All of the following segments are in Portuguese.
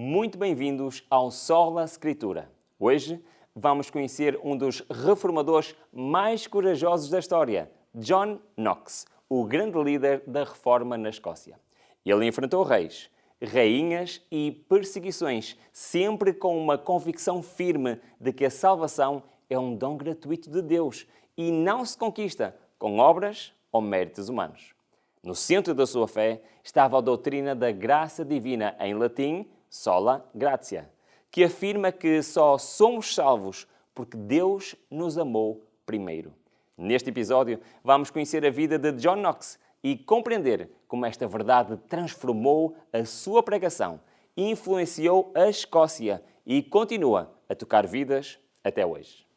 Muito bem-vindos ao Sola Escritura. Hoje vamos conhecer um dos reformadores mais corajosos da história, John Knox, o grande líder da reforma na Escócia. Ele enfrentou reis, rainhas e perseguições, sempre com uma convicção firme de que a salvação é um dom gratuito de Deus e não se conquista com obras ou méritos humanos. No centro da sua fé estava a doutrina da graça divina, em latim, sola gratia, que afirma que só somos salvos porque Deus nos amou primeiro. Neste episódio, vamos conhecer a vida de John Knox e compreender como esta verdade transformou a sua pregação, influenciou a Escócia e continua a tocar vidas até hoje.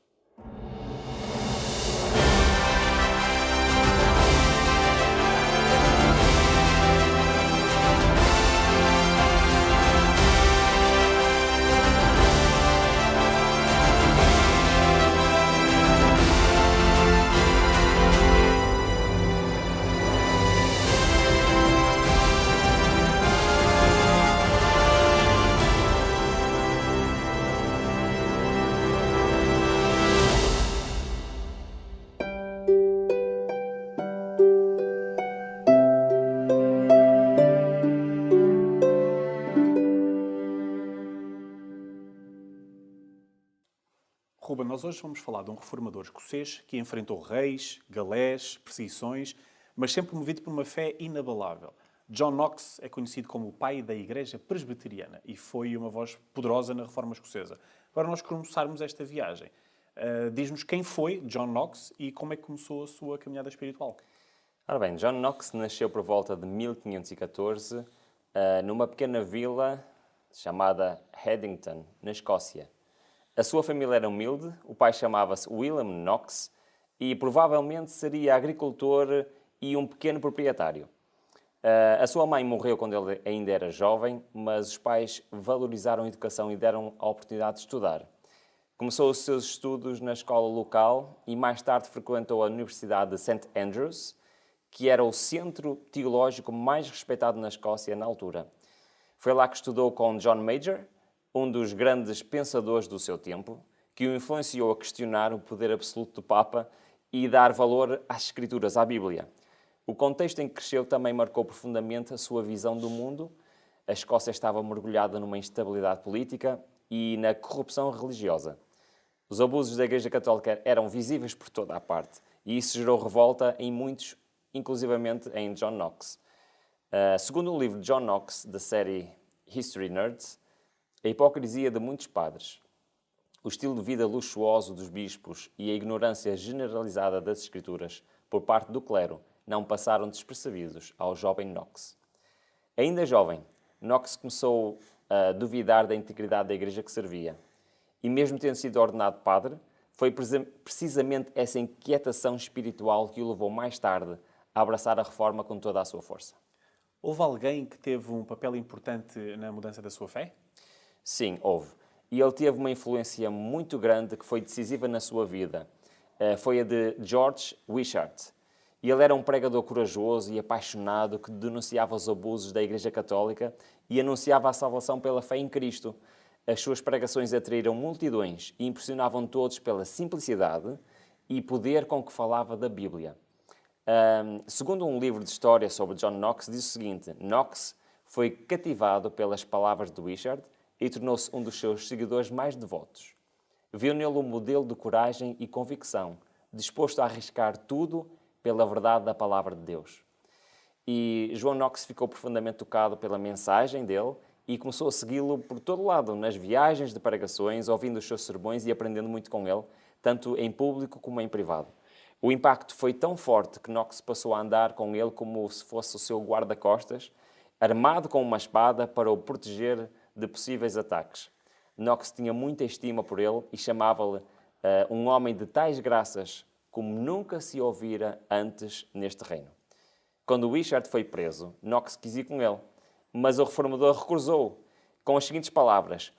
Ruben, nós hoje vamos falar de um reformador escocês que enfrentou reis, galés, perseguições, mas sempre movido por uma fé inabalável. John Knox é conhecido como o pai da Igreja Presbiteriana e foi uma voz poderosa na reforma escocesa. Para nós começarmos esta viagem, diz-nos quem foi John Knox e como é que começou a sua caminhada espiritual. Ora bem, John Knox nasceu por volta de 1514 numa pequena vila chamada Haddington, na Escócia. A sua família era humilde, o pai chamava-se William Knox e provavelmente seria agricultor e um pequeno proprietário. A sua mãe morreu quando ele ainda era jovem, mas os pais valorizaram a educação e deram a oportunidade de estudar. Começou os seus estudos na escola local e mais tarde frequentou a Universidade de St. Andrews, que era o centro teológico mais respeitado na Escócia na altura. Foi lá que estudou com John Major, um dos grandes pensadores do seu tempo, que o influenciou a questionar o poder absoluto do Papa e dar valor às Escrituras, à Bíblia. O contexto em que cresceu também marcou profundamente a sua visão do mundo. A Escócia estava mergulhada numa instabilidade política e na corrupção religiosa. Os abusos da Igreja Católica eram visíveis por toda a parte e isso gerou revolta em muitos, inclusivamente em John Knox. Segundo o livro de John Knox, da série History Nerds, a hipocrisia de muitos padres, o estilo de vida luxuoso dos bispos e a ignorância generalizada das Escrituras por parte do clero não passaram despercebidos ao jovem Knox. Ainda jovem, Knox começou a duvidar da integridade da igreja que servia. E mesmo tendo sido ordenado padre, foi precisamente essa inquietação espiritual que o levou mais tarde a abraçar a reforma com toda a sua força. Houve alguém que teve um papel importante na mudança da sua fé? Sim, houve. E ele teve uma influência muito grande que foi decisiva na sua vida. Foi a de George Wishart. E ele era um pregador corajoso e apaixonado que denunciava os abusos da Igreja Católica e anunciava a salvação pela fé em Cristo. As suas pregações atraíram multidões e impressionavam todos pela simplicidade e poder com que falava da Bíblia. Segundo um livro de história sobre John Knox, diz o seguinte: Knox foi cativado pelas palavras de Wishart e tornou-se um dos seus seguidores mais devotos. Viu nele um modelo de coragem e convicção, disposto a arriscar tudo pela verdade da palavra de Deus. E John Knox ficou profundamente tocado pela mensagem dele e começou a segui-lo por todo lado, nas viagens de pregações, ouvindo os seus sermões e aprendendo muito com ele, tanto em público como em privado. O impacto foi tão forte que Knox passou a andar com ele como se fosse o seu guarda-costas, armado com uma espada para o proteger de possíveis ataques. Knox tinha muita estima por ele e chamava-lhe um homem de tais graças como nunca se ouvira antes neste reino. Quando Wishart foi preso, Knox quis ir com ele, mas o reformador recusou, com as seguintes palavras: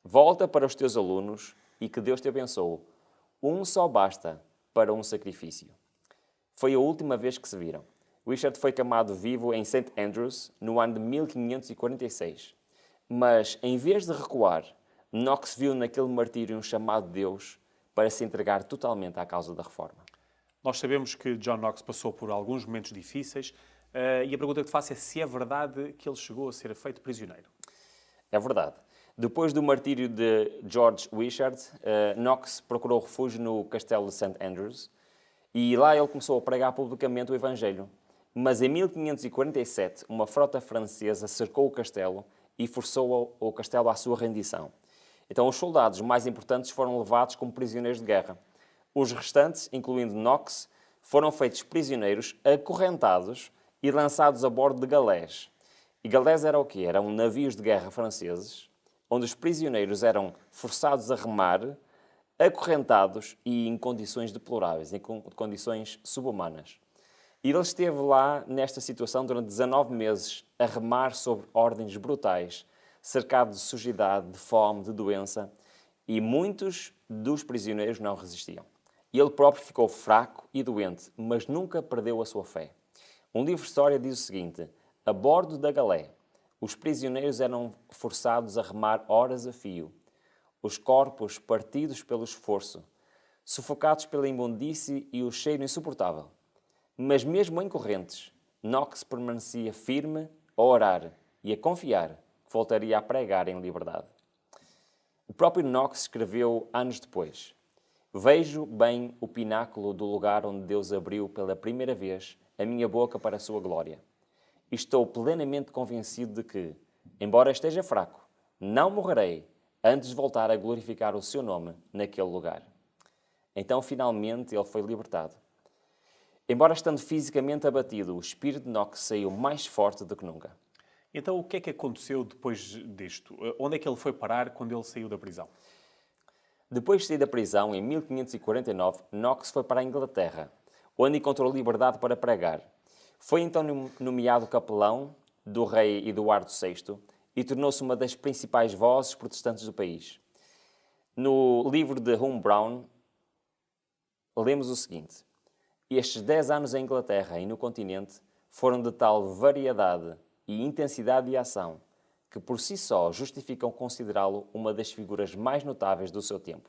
volta para os teus alunos e que Deus te abençoe. Um só basta para um sacrifício. Foi a última vez que se viram. Wishart foi queimado vivo em St. Andrews no ano de 1546. Mas, em vez de recuar, Knox viu naquele martírio um chamado de Deus para se entregar totalmente à causa da reforma. Nós sabemos que John Knox passou por alguns momentos difíceis e a pergunta que te faço é se é verdade que ele chegou a ser feito prisioneiro. É verdade. Depois do martírio de George Wishart, Knox procurou refúgio no castelo de St. Andrews e lá ele começou a pregar publicamente o Evangelho. Mas em 1547, uma frota francesa cercou o castelo e forçou o castelo à sua rendição. Então, os soldados mais importantes foram levados como prisioneiros de guerra. Os restantes, incluindo Knox, foram feitos prisioneiros, acorrentados e lançados a bordo de galés. E galés era o quê? Eram navios de guerra franceses, onde os prisioneiros eram forçados a remar, acorrentados e em condições deploráveis, em condições subhumanas. E ele esteve lá, nesta situação, durante 19 meses, a remar sob ordens brutais, cercado de sujidade, de fome, de doença, e muitos dos prisioneiros não resistiam. Ele próprio ficou fraco e doente, mas nunca perdeu a sua fé. Um livro de história diz o seguinte: a bordo da galé, os prisioneiros eram forçados a remar horas a fio, os corpos partidos pelo esforço, sufocados pela imundície e o cheiro insuportável. Mas mesmo em correntes, Knox permanecia firme a orar e a confiar que voltaria a pregar em liberdade. O próprio Knox escreveu anos depois: vejo bem o pináculo do lugar onde Deus abriu pela primeira vez a minha boca para a sua glória. E estou plenamente convencido de que, embora esteja fraco, não morrerei antes de voltar a glorificar o seu nome naquele lugar. Então, finalmente, ele foi libertado. Embora estando fisicamente abatido, o espírito de Knox saiu mais forte do que nunca. Então, o que é que aconteceu depois disto? Onde é que ele foi parar quando ele saiu da prisão? Depois de sair da prisão, em 1549, Knox foi para a Inglaterra, onde encontrou liberdade para pregar. Foi então nomeado capelão do rei Eduardo VI e tornou-se uma das principais vozes protestantes do país. No livro de Hum Brown, lemos o seguinte: estes 10 anos em Inglaterra e no continente foram de tal variedade e intensidade de ação que por si só justificam considerá-lo uma das figuras mais notáveis do seu tempo.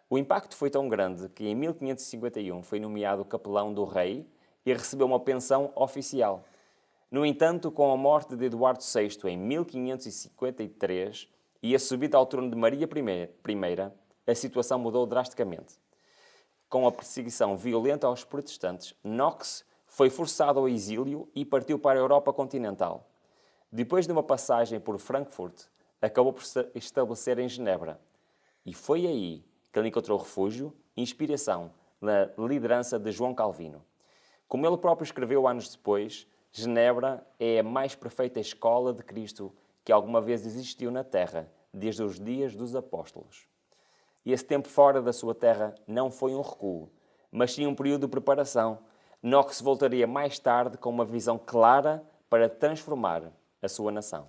O impacto foi tão grande que em 1551 foi nomeado capelão do rei e recebeu uma pensão oficial. No entanto, com a morte de Eduardo VI em 1553 e a subida ao trono de Maria I, a situação mudou drasticamente. Com a perseguição violenta aos protestantes, Knox foi forçado ao exílio e partiu para a Europa continental. Depois de uma passagem por Frankfurt, acabou por se estabelecer em Genebra. E foi aí que ele encontrou refúgio e inspiração na liderança de João Calvino. Como ele próprio escreveu anos depois, Genebra é a mais perfeita escola de Cristo que alguma vez existiu na Terra, desde os dias dos apóstolos. E esse tempo fora da sua terra não foi um recuo, mas sim um período de preparação. Knox voltaria mais tarde com uma visão clara para transformar a sua nação.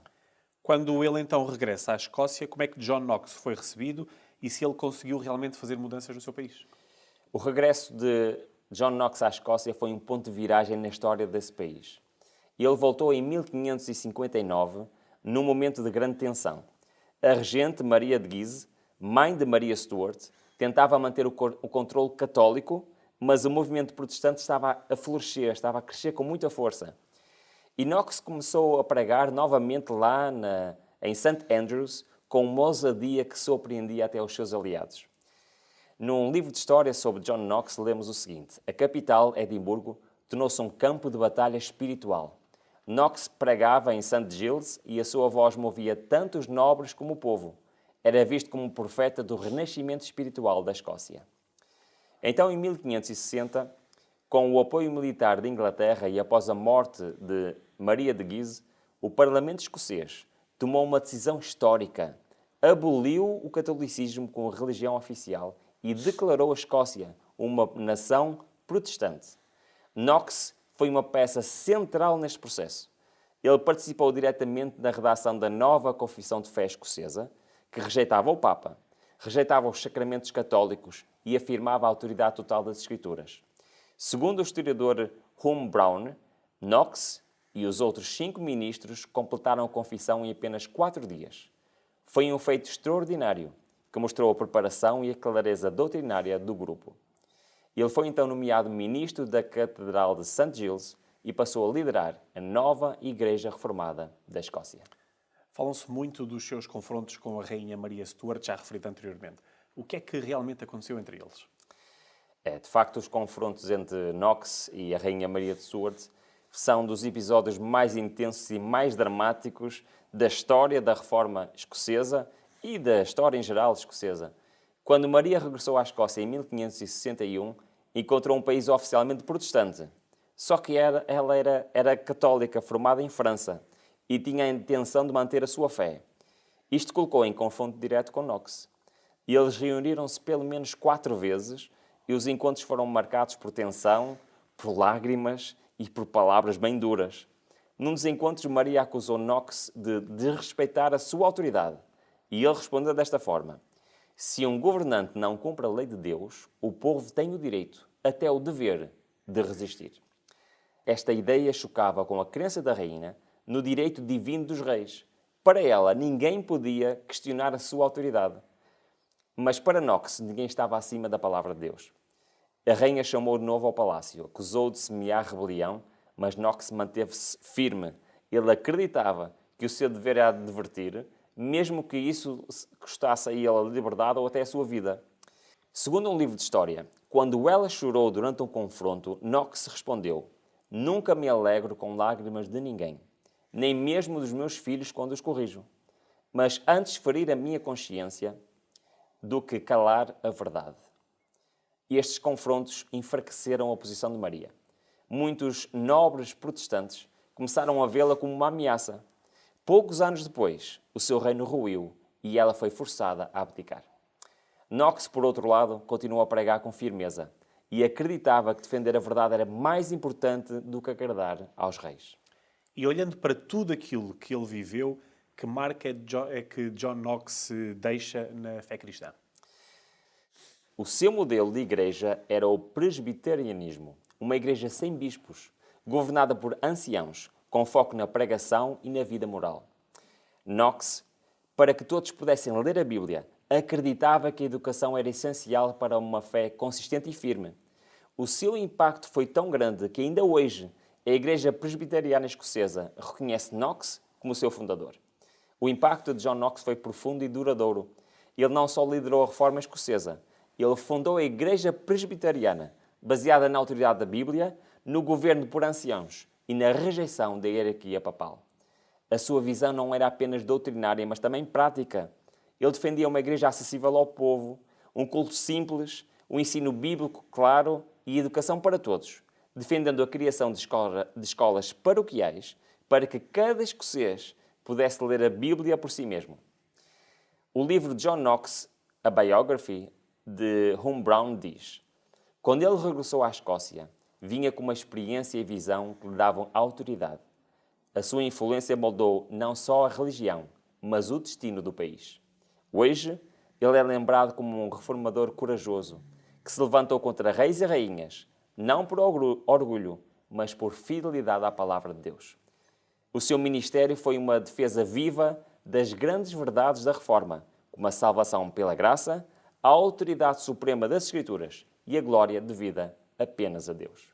Quando ele então regressa à Escócia, como é que John Knox foi recebido e se ele conseguiu realmente fazer mudanças no seu país? O regresso de John Knox à Escócia foi um ponto de viragem na história desse país. Ele voltou em 1559, num momento de grande tensão. A regente Maria de Guise, mãe de Maria Stuart, tentava manter o controle católico, mas o movimento protestante estava a florescer, estava a crescer com muita força. E Knox começou a pregar novamente lá em St. Andrews, com uma ousadia que surpreendia até os seus aliados. Num livro de história sobre John Knox, lemos o seguinte: a capital, Edimburgo, tornou-se um campo de batalha espiritual. Knox pregava em St. Giles e a sua voz movia tanto os nobres como o povo. Era visto como um profeta do renascimento espiritual da Escócia. Então, em 1560, com o apoio militar de Inglaterra e após a morte de Maria de Guise, o Parlamento escocês tomou uma decisão histórica. Aboliu o catolicismo como religião oficial e declarou a Escócia uma nação protestante. Knox foi uma peça central neste processo. Ele participou diretamente na redação da nova Confissão de Fé escocesa, que rejeitava o Papa, rejeitava os sacramentos católicos e afirmava a autoridade total das Escrituras. Segundo o historiador Hum Brown, Knox e os outros 5 ministros completaram a confissão em apenas 4 dias. Foi um feito extraordinário, que mostrou a preparação e a clareza doutrinária do grupo. Ele foi então nomeado ministro da Catedral de St. Giles e passou a liderar a nova Igreja Reformada da Escócia. Falam-se muito dos seus confrontos com a Rainha Maria Stuart, já referido anteriormente. O que é que realmente aconteceu entre eles? De facto, os confrontos entre Knox e a Rainha Maria de Stuart são dos episódios mais intensos e mais dramáticos da história da Reforma Escocesa e da história em geral escocesa. Quando Maria regressou à Escócia em 1561, encontrou um país oficialmente protestante. Só que ela era católica, formada em França, e tinha a intenção de manter a sua fé. Isto colocou em confronto direto com Knox. E eles reuniram-se pelo menos 4 vezes e os encontros foram marcados por tensão, por lágrimas e por palavras bem duras. Num dos encontros, Maria acusou Knox de desrespeitar a sua autoridade. E ele respondeu desta forma: se um governante não cumpre a lei de Deus, o povo tem o direito, até o dever, de resistir. Esta ideia chocava com a crença da rainha no direito divino dos reis. Para ela, ninguém podia questionar a sua autoridade. Mas para Knox, ninguém estava acima da palavra de Deus. A rainha chamou de novo ao palácio, acusou de semear rebelião, mas Knox manteve-se firme. Ele acreditava que o seu dever era advertir, mesmo que isso custasse a ele a liberdade ou até a sua vida. Segundo um livro de história, quando ela chorou durante um confronto, Knox respondeu: nunca me alegro com lágrimas de ninguém, nem mesmo dos meus filhos quando os corrijo. Mas antes ferir a minha consciência do que calar a verdade. E estes confrontos enfraqueceram a posição de Maria. Muitos nobres protestantes começaram a vê-la como uma ameaça. Poucos anos depois, o seu reino ruiu e ela foi forçada a abdicar. Knox, por outro lado, continuou a pregar com firmeza e acreditava que defender a verdade era mais importante do que agradar aos reis. E olhando para tudo aquilo que ele viveu, que marca é que John Knox deixa na fé cristã? O seu modelo de igreja era o presbiterianismo, uma igreja sem bispos, governada por anciãos, com foco na pregação e na vida moral. Knox, para que todos pudessem ler a Bíblia, acreditava que a educação era essencial para uma fé consistente e firme. O seu impacto foi tão grande que ainda hoje a Igreja Presbiteriana Escocesa reconhece Knox como seu fundador. O impacto de John Knox foi profundo e duradouro. Ele não só liderou a reforma escocesa, ele fundou a Igreja Presbiteriana, baseada na autoridade da Bíblia, no governo por anciãos e na rejeição da hierarquia papal. A sua visão não era apenas doutrinária, mas também prática. Ele defendia uma igreja acessível ao povo, um culto simples, um ensino bíblico claro e educação para todos, defendendo a criação de escolas paroquiais para que cada escocês pudesse ler a Bíblia por si mesmo. O livro de John Knox, A Biography, de Hum Brown, diz: quando ele regressou à Escócia, vinha com uma experiência e visão que lhe davam autoridade. A sua influência moldou não só a religião, mas o destino do país. Hoje, ele é lembrado como um reformador corajoso, que se levantou contra reis e rainhas, não por orgulho, mas por fidelidade à palavra de Deus. O seu ministério foi uma defesa viva das grandes verdades da Reforma, como a salvação pela graça, a autoridade suprema das Escrituras e a glória devida apenas a Deus.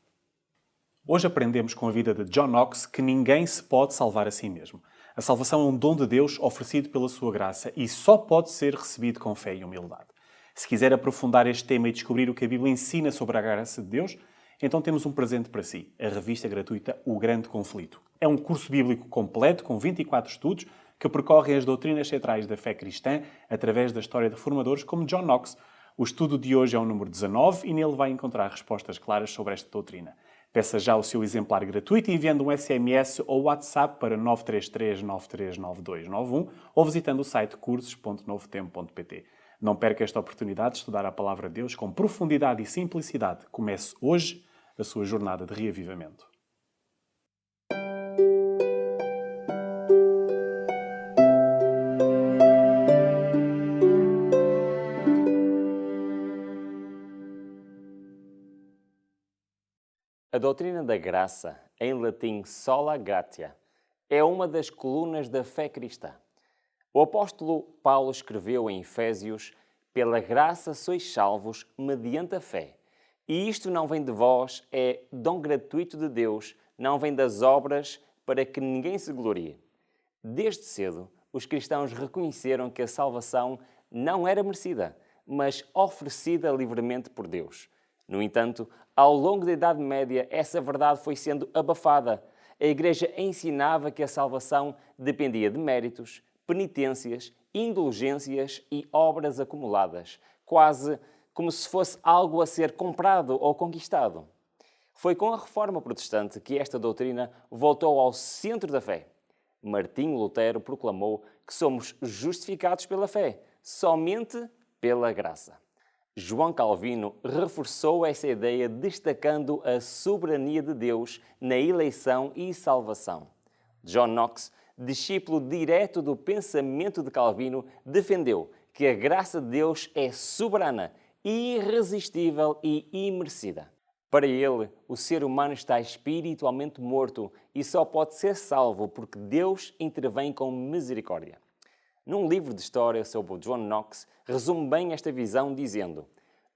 Hoje aprendemos com a vida de John Knox que ninguém se pode salvar a si mesmo. A salvação é um dom de Deus oferecido pela sua graça e só pode ser recebido com fé e humildade. Se quiser aprofundar este tema e descobrir o que a Bíblia ensina sobre a graça de Deus, então temos um presente para si, a revista gratuita O Grande Conflito. É um curso bíblico completo com 24 estudos que percorrem as doutrinas centrais da fé cristã através da história de reformadores como John Knox. O estudo de hoje é o número 19 e nele vai encontrar respostas claras sobre esta doutrina. Peça já o seu exemplar gratuito enviando um SMS ou WhatsApp para 933 939291 ou visitando o site cursos.novotempo.pt. Não perca esta oportunidade de estudar a Palavra de Deus com profundidade e simplicidade. Comece hoje a sua jornada de reavivamento. A doutrina da graça em latim sola gratia, é uma das colunas da fé cristã. O apóstolo Paulo escreveu em Efésios: pela graça sois salvos mediante a fé. E isto não vem de vós, é dom gratuito de Deus, não vem das obras, para que ninguém se glorie. Desde cedo, os cristãos reconheceram que a salvação não era merecida, mas oferecida livremente por Deus. No entanto, ao longo da Idade Média, essa verdade foi sendo abafada. A Igreja ensinava que a salvação dependia de méritos, penitências, indulgências e obras acumuladas, quase como se fosse algo a ser comprado ou conquistado. Foi com a Reforma Protestante que esta doutrina voltou ao centro da fé. Martinho Lutero proclamou que somos justificados pela fé, somente pela graça. João Calvino reforçou essa ideia destacando a soberania de Deus na eleição e salvação. John Knox, discípulo direto do pensamento de Calvino, defendeu que a graça de Deus é soberana, irresistível e imerecida. Para ele, o ser humano está espiritualmente morto e só pode ser salvo porque Deus intervém com misericórdia. Num livro de história sobre o John Knox, resume bem esta visão dizendo: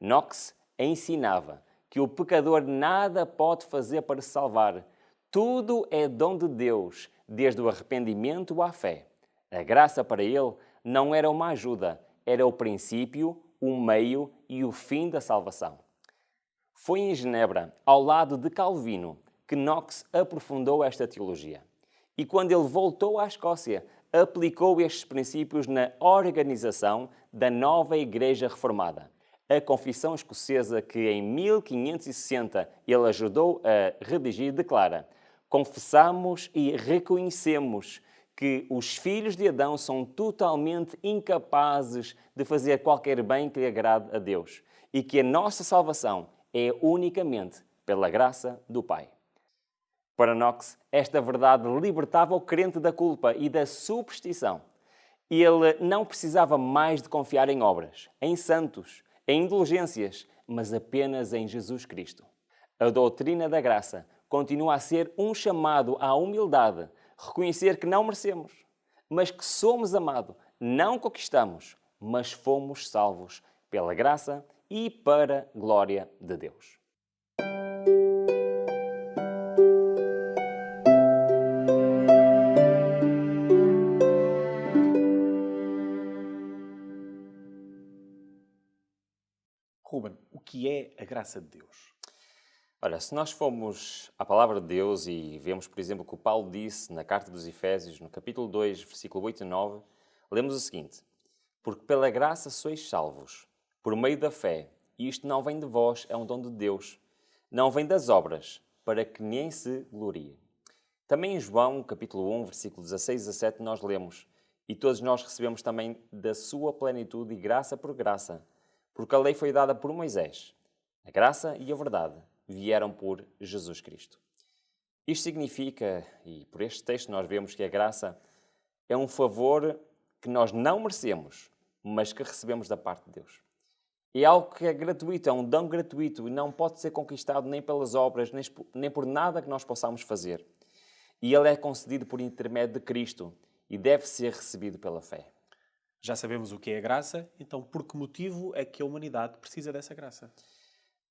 Knox ensinava que o pecador nada pode fazer para se salvar. Tudo é dom de Deus, desde o arrependimento à fé. A graça para ele não era uma ajuda, era o princípio, o meio e o fim da salvação. Foi em Genebra, ao lado de Calvino, que Knox aprofundou esta teologia. E quando ele voltou à Escócia, aplicou estes princípios na organização da nova Igreja Reformada. A Confissão Escocesa, que em 1560 ele ajudou a redigir, declara: confessamos e reconhecemos que os filhos de Adão são totalmente incapazes de fazer qualquer bem que lhe agrade a Deus e que a nossa salvação é unicamente pela graça do Pai. Para Knox, esta verdade libertava o crente da culpa e da superstição. Ele não precisava mais de confiar em obras, em santos, em indulgências, mas apenas em Jesus Cristo. A doutrina da graça continua a ser um chamado à humildade, reconhecer que não merecemos, mas que somos amados, não conquistamos, mas fomos salvos pela graça e para a glória de Deus. Ruben, o que é a graça de Deus? Olha, se nós formos à Palavra de Deus e vemos, por exemplo, o que o Paulo disse na Carta dos Efésios, no capítulo 2, versículo 8 e 9, lemos o seguinte: porque pela graça sois salvos, por meio da fé, e isto não vem de vós, é um dom de Deus. Não vem das obras, para que ninguém se glorie. Também em João, capítulo 1, versículo 16 e 17, nós lemos: e todos nós recebemos também da sua plenitude e graça por graça, porque a lei foi dada por Moisés. A graça e a verdade vieram por Jesus Cristo. Isto significa, e por este texto nós vemos que a graça é um favor que nós não merecemos, mas que recebemos da parte de Deus. É algo que é gratuito, é um dom gratuito e não pode ser conquistado nem pelas obras, nem por nada que nós possamos fazer. E ele é concedido por intermédio de Cristo e deve ser recebido pela fé. Já sabemos o que é a graça, então por que motivo é que a humanidade precisa dessa graça?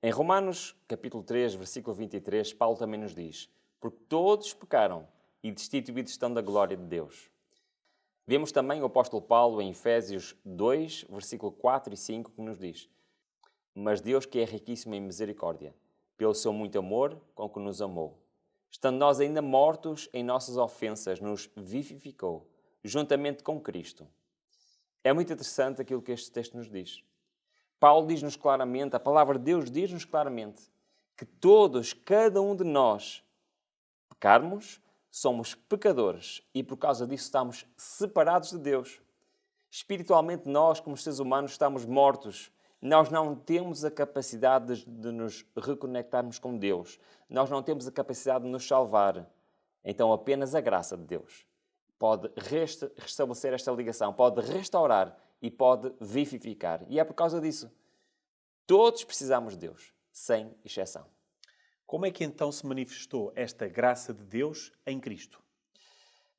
Em Romanos, capítulo 3, versículo 23, Paulo também nos diz: porque todos pecaram e destituídos estão da glória de Deus. Vemos também o apóstolo Paulo em Efésios 2, versículo 4 e 5, que nos diz: mas Deus, que é riquíssimo em misericórdia, pelo seu muito amor com que nos amou, estando nós ainda mortos em nossas ofensas, nos vivificou, juntamente com Cristo. É muito interessante aquilo que este texto nos diz. Paulo diz-nos claramente, a palavra de Deus diz-nos claramente, que todos, cada um de nós, pecarmos, somos pecadores e por causa disso estamos separados de Deus. Espiritualmente nós, como seres humanos, estamos mortos. Nós não temos a capacidade de nos reconectarmos com Deus. Nós não temos a capacidade de nos salvar. Então apenas a graça de Deus pode restabelecer esta ligação, pode restaurar e pode vivificar. E é por causa disso. Todos precisamos de Deus, sem exceção. Como é que então se manifestou esta graça de Deus em Cristo?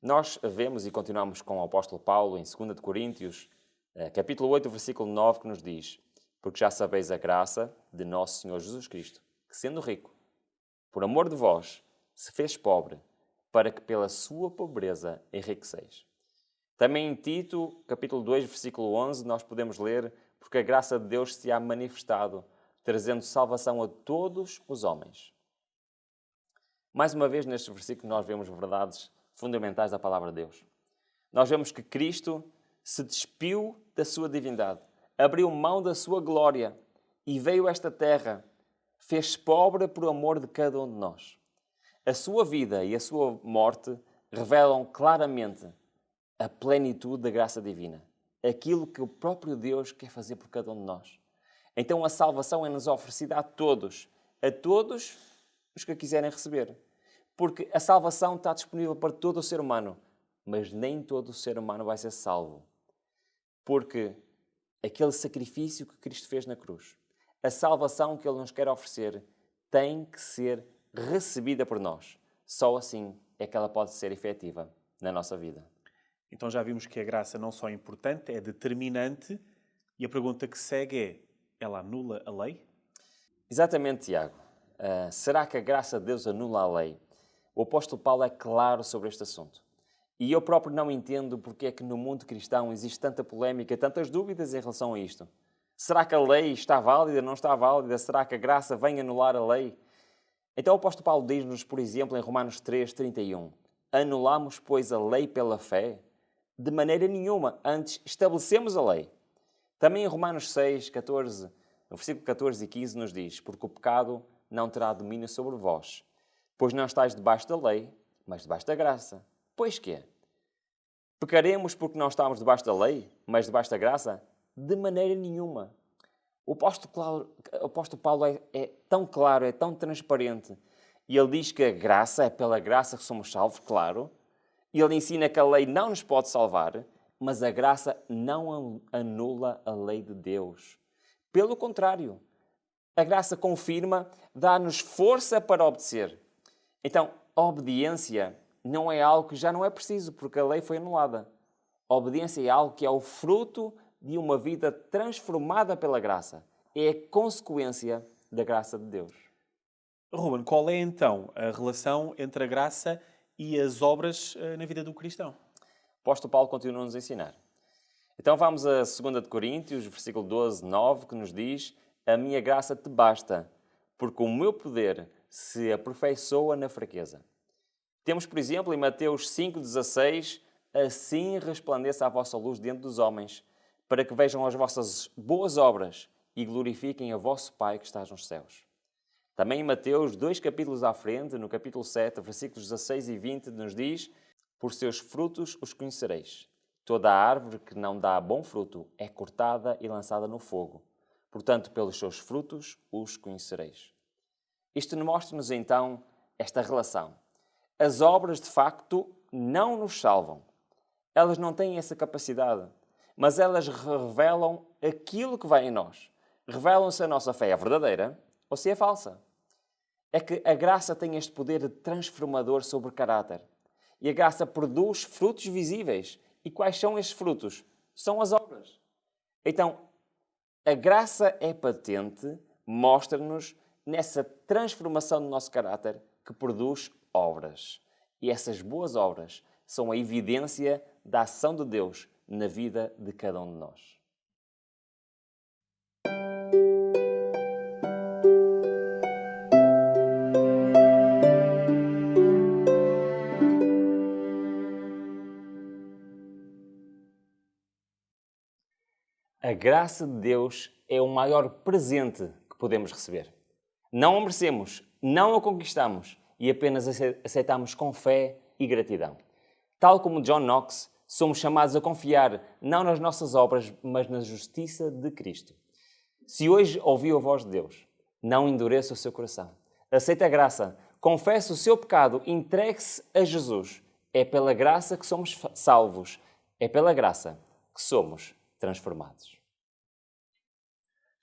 Nós vemos e continuamos com o apóstolo Paulo em 2 de Coríntios, capítulo 8, versículo 9, que nos diz: porque já sabeis a graça de nosso Senhor Jesus Cristo, que sendo rico, por amor de vós, se fez pobre, para que pela sua pobreza enriqueceis. Também em Tito, capítulo 2, versículo 11, nós podemos ler: porque a graça de Deus se há manifestado, trazendo salvação a todos os homens. Mais uma vez, neste versículo, nós vemos verdades fundamentais da palavra de Deus. Nós vemos que Cristo se despiu da sua divindade, abriu mão da sua glória e veio a esta terra, fez-se pobre por amor de cada um de nós. A sua vida e a sua morte revelam claramente a plenitude da graça divina, aquilo que o próprio Deus quer fazer por cada um de nós. Então a salvação é-nos oferecida a todos os que a quiserem receber. Porque a salvação está disponível para todo o ser humano, mas nem todo o ser humano vai ser salvo. Porque aquele sacrifício que Cristo fez na cruz, a salvação que Ele nos quer oferecer, tem que ser recebida por nós. Só assim é que ela pode ser efetiva na nossa vida. Então já vimos que a graça não só é importante, é determinante. E a pergunta que segue é: ela anula a lei? Exatamente, Tiago. Será que a graça de Deus anula a lei? O apóstolo Paulo é claro sobre este assunto. E eu próprio não entendo porque é que no mundo cristão existe tanta polémica, tantas dúvidas em relação a isto. Será que a lei está válida, não está válida? Será que a graça vem anular a lei? Então o apóstolo Paulo diz-nos, por exemplo, em Romanos 3:31, anulamos, pois, a lei pela fé? De maneira nenhuma, antes estabelecemos a lei. Também em Romanos 6:14, no versículo 14 e 15, nos diz: porque o pecado não terá domínio sobre vós, pois não estáis debaixo da lei, mas debaixo da graça. Pois quê? Pecaremos porque não estamos debaixo da lei, mas debaixo da graça? De maneira nenhuma. O apóstolo Paulo é tão claro, é tão transparente. E ele diz que a graça é pela graça que somos salvos, claro. E ele ensina que a lei não nos pode salvar, mas a graça não anula a lei de Deus. Pelo contrário, a graça confirma, dá-nos força para obedecer. Então, a obediência não é algo que já não é preciso, porque a lei foi anulada. A obediência é algo que é o fruto de uma vida transformada pela graça. É a consequência da graça de Deus. Ruben, qual é então a relação entre a graça e as obras na vida do cristão? O apóstolo Paulo continua a nos ensinar. Então vamos a 2 de Coríntios, versículo 12, 9, que nos diz: a minha graça te basta, porque o meu poder se aperfeiçoa na fraqueza. Temos, por exemplo, em Mateus 5,16, assim resplandeça a vossa luz diante dos homens, para que vejam as vossas boas obras e glorifiquem a vosso Pai que está nos céus. Também em Mateus, 2 capítulos à frente, no capítulo 7, versículos 16 e 20, nos diz: por seus frutos os conhecereis. Toda a árvore que não dá bom fruto é cortada e lançada no fogo. Portanto, pelos seus frutos os conhecereis. Isto mostra-nos então esta relação. As obras, de facto, não nos salvam. Elas não têm essa capacidade, mas elas revelam aquilo que vai em nós. Revelam se a nossa fé é verdadeira ou se é falsa. É que a graça tem este poder transformador sobre o caráter. E a graça produz frutos visíveis. E quais são estes frutos? São as obras. Então, a graça é patente, mostra-nos nessa transformação do nosso caráter que produz obras. E essas boas obras são a evidência da ação de Deus na vida de cada um de nós. A graça de Deus é o maior presente que podemos receber. Não a merecemos, não a conquistamos e apenas aceitamos com fé e gratidão. Tal como John Knox, somos chamados a confiar não nas nossas obras, mas na justiça de Cristo. Se hoje ouviu a voz de Deus, não endureça o seu coração. Aceite a graça, confesse o seu pecado, entregue-se a Jesus. É pela graça que somos salvos. É pela graça que somos transformados.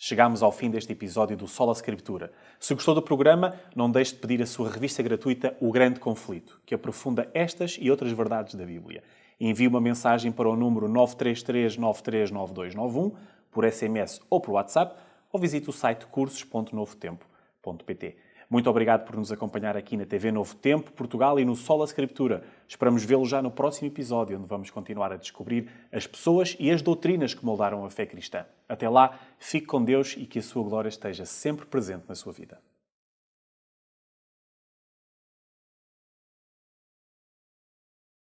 Chegámos ao fim deste episódio do Sola Scriptura. Se gostou do programa, não deixe de pedir a sua revista gratuita O Grande Conflito, que aprofunda estas e outras verdades da Bíblia. Envie uma mensagem para o número 933939291, por SMS ou por WhatsApp, ou visite o site cursos.novotempo.pt. Muito obrigado por nos acompanhar aqui na TV Novo Tempo, Portugal e no Sola Scriptura. Esperamos vê-lo já no próximo episódio, onde vamos continuar a descobrir as pessoas e as doutrinas que moldaram a fé cristã. Até lá, fique com Deus e que a sua glória esteja sempre presente na sua vida.